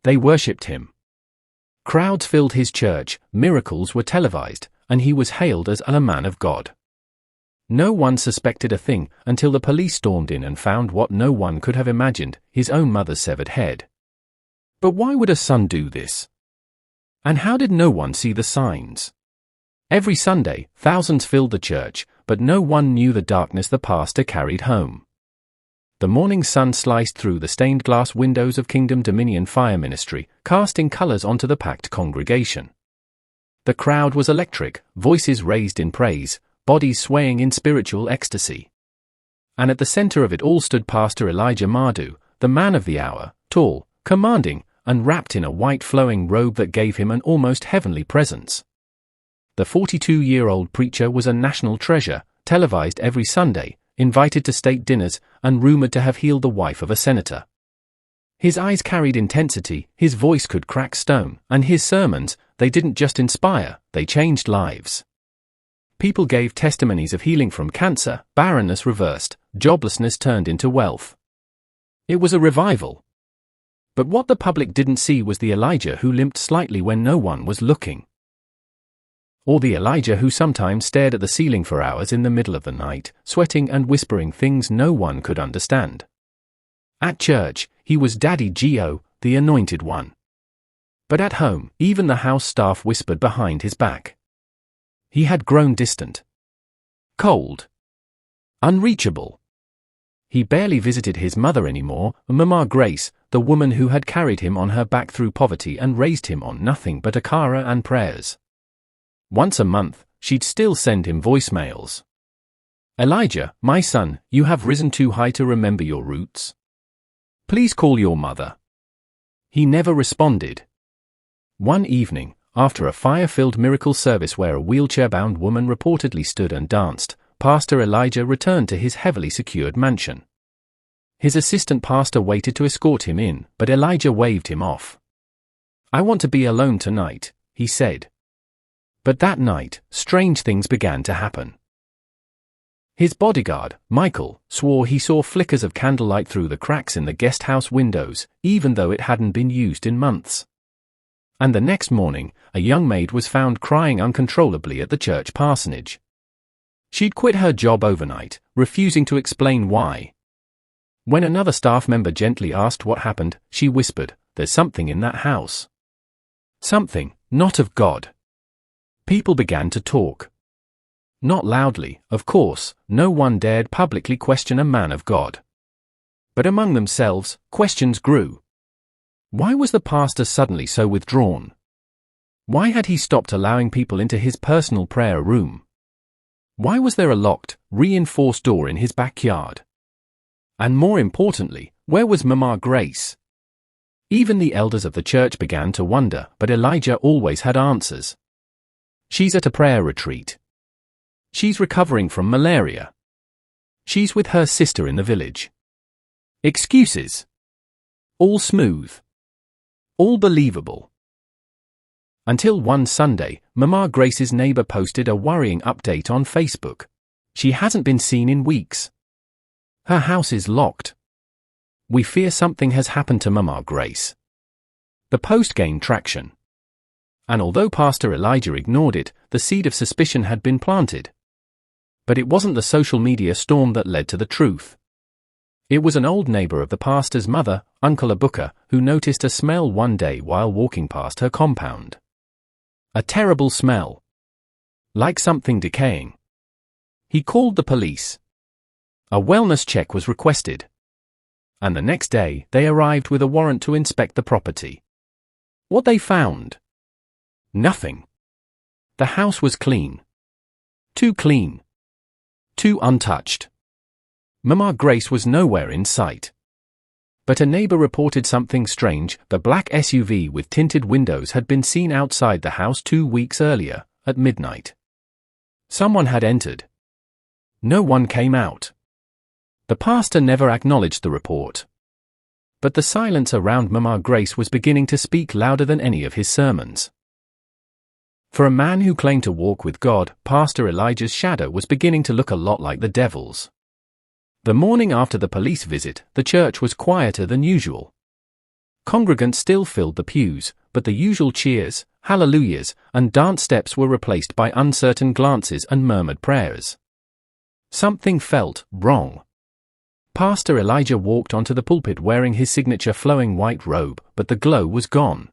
They worshipped him. Crowds filled his church, miracles were televised, and he was hailed as a man of God. No one suspected a thing until the police stormed in and found what no one could have imagined, his own mother's severed head. But why would a son do this? And how did no one see the signs? Every Sunday, thousands filled the church, but no one knew the darkness the pastor carried home. The morning sun sliced through the stained glass windows of Kingdom Dominion Fire Ministry, casting colors onto the packed congregation. The crowd was electric, voices raised in praise, bodies swaying in spiritual ecstasy. And at the center of it all stood Pastor Elijah Mardu, the man of the hour, tall, commanding, and wrapped in a white flowing robe that gave him an almost heavenly presence. The 42-year-old preacher was a national treasure, televised every Sunday, invited to state dinners, and rumored to have healed the wife of a senator. His eyes carried intensity, his voice could crack stone, and his sermons, they didn't just inspire, they changed lives. People gave testimonies of healing from cancer, barrenness reversed, joblessness turned into wealth. It was a revival. But what the public didn't see was the Elijah who limped slightly when no one was looking. Or the Elijah who sometimes stared at the ceiling for hours in the middle of the night, sweating and whispering things no one could understand. At church, he was Daddy Gio, the anointed one. But at home, even the house staff whispered behind his back. He had grown distant. Cold. Unreachable. He barely visited his mother anymore, Mama Grace, the woman who had carried him on her back through poverty and raised him on nothing but akara and prayers. Once a month, she'd still send him voicemails. Elijah, my son, you have risen too high to remember your roots. Please call your mother. He never responded. One evening, after a fire-filled miracle service where a wheelchair-bound woman reportedly stood and danced, Pastor Elijah returned to his heavily secured mansion. His assistant pastor waited to escort him in, but Elijah waved him off. I want to be alone tonight, he said. But that night, strange things began to happen. His bodyguard, Michael, swore he saw flickers of candlelight through the cracks in the guest house windows, even though it hadn't been used in months. And the next morning, a young maid was found crying uncontrollably at the church parsonage. She'd quit her job overnight, refusing to explain why. When another staff member gently asked what happened, she whispered, "There's something in that house." Something, not of God. People began to talk. Not loudly, of course, no one dared publicly question a man of God. But among themselves, questions grew. Why was the pastor suddenly so withdrawn? Why had he stopped allowing people into his personal prayer room? Why was there a locked, reinforced door in his backyard? And more importantly, where was Mama Grace? Even the elders of the church began to wonder, but Elijah always had answers. She's at a prayer retreat. She's recovering from malaria. She's with her sister in the village. Excuses. All smooth. All believable. Until one Sunday, Mama Grace's neighbor posted a worrying update on Facebook. She hasn't been seen in weeks. Her house is locked. We fear something has happened to Mama Grace. The post gained traction. And although Pastor Elijah ignored it, the seed of suspicion had been planted. But it wasn't the social media storm that led to the truth. It was an old neighbor of the pastor's mother, Uncle Abuka, who noticed a smell one day while walking past her compound. A terrible smell. Like something decaying. He called the police. A wellness check was requested. And the next day, they arrived with a warrant to inspect the property. What they found? Nothing. The house was clean. Too clean. Too untouched. Mama Grace was nowhere in sight. But a neighbor reported something strange. The black SUV with tinted windows had been seen outside the house 2 weeks earlier, at midnight. Someone had entered. No one came out. The pastor never acknowledged the report. But the silence around Mama Grace was beginning to speak louder than any of his sermons. For a man who claimed to walk with God, Pastor Elijah's shadow was beginning to look a lot like the devil's. The morning after the police visit, the church was quieter than usual. Congregants still filled the pews, but the usual cheers, hallelujahs, and dance steps were replaced by uncertain glances and murmured prayers. Something felt wrong. Pastor Elijah walked onto the pulpit wearing his signature flowing white robe, but the glow was gone.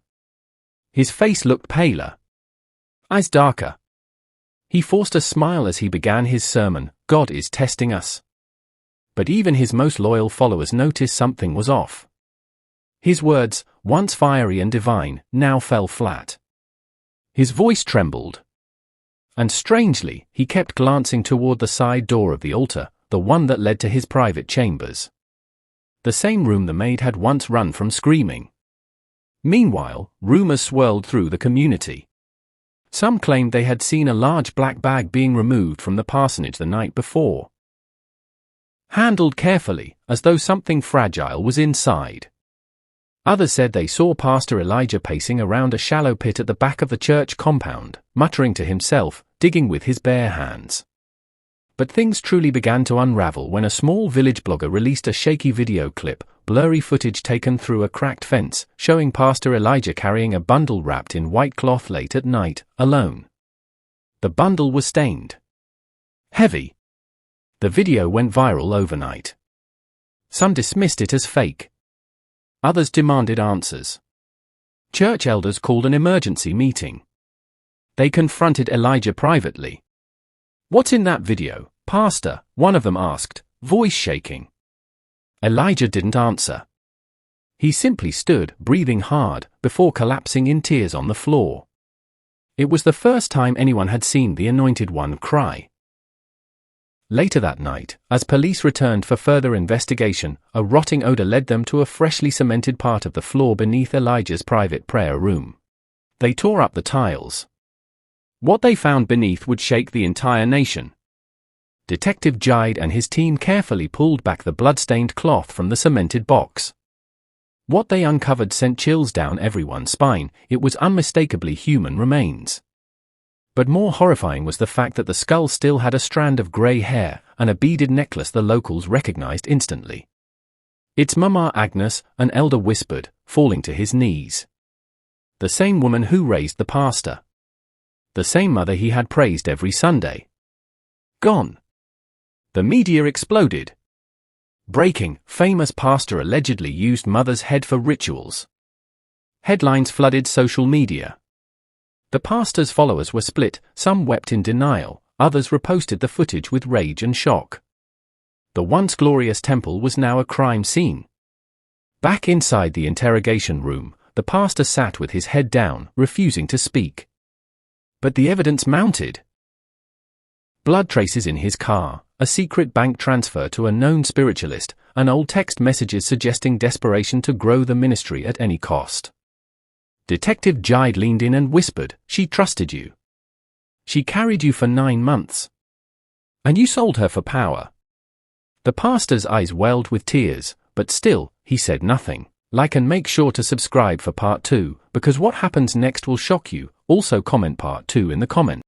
His face looked paler, eyes darker. He forced a smile as he began his sermon, "God is testing us." But even his most loyal followers noticed something was off. His words, once fiery and divine, now fell flat. His voice trembled. And strangely, he kept glancing toward the side door of the altar, the one that led to his private chambers. The same room the maid had once run from screaming. Meanwhile, rumors swirled through the community. Some claimed they had seen a large black bag being removed from the parsonage the night before, handled carefully, as though something fragile was inside. Others said they saw Pastor Elijah pacing around a shallow pit at the back of the church compound, muttering to himself, digging with his bare hands. But things truly began to unravel when a small village blogger released a shaky video clip, blurry footage taken through a cracked fence, showing Pastor Elijah carrying a bundle wrapped in white cloth late at night, alone. The bundle was stained, heavy. The video went viral overnight. Some dismissed it as fake. Others demanded answers. Church elders called an emergency meeting. They confronted Elijah privately. "What's in that video, Pastor?" one of them asked, voice shaking. Elijah didn't answer. He simply stood, breathing hard, before collapsing in tears on the floor. It was the first time anyone had seen the Anointed One cry. Later that night, as police returned for further investigation, a rotting odor led them to a freshly cemented part of the floor beneath Elijah's private prayer room. They tore up the tiles. What they found beneath would shake the entire nation. Detective Jide and his team carefully pulled back the blood-stained cloth from the cemented box. What they uncovered sent chills down everyone's spine. It was unmistakably human remains. But more horrifying was the fact that the skull still had a strand of grey hair and a beaded necklace the locals recognized instantly. "It's Mama Agnes," an elder whispered, falling to his knees. The same woman who raised the pastor. The same mother he had praised every Sunday. Gone. The media exploded. Breaking: famous pastor allegedly used mother's head for rituals. Headlines flooded social media. The pastor's followers were split, some wept in denial, others reposted the footage with rage and shock. The once glorious temple was now a crime scene. Back inside the interrogation room, the pastor sat with his head down, refusing to speak. But the evidence mounted. Blood traces in his car, a secret bank transfer to a known spiritualist, and old text messages suggesting desperation to grow the ministry at any cost. Detective Jide leaned in and whispered, "She trusted you. She carried you for 9 months. And you sold her for power." The pastor's eyes welled with tears, but still, he said nothing. Like and make sure to subscribe for part 2, because what happens next will shock you. Also comment part 2 in the comments.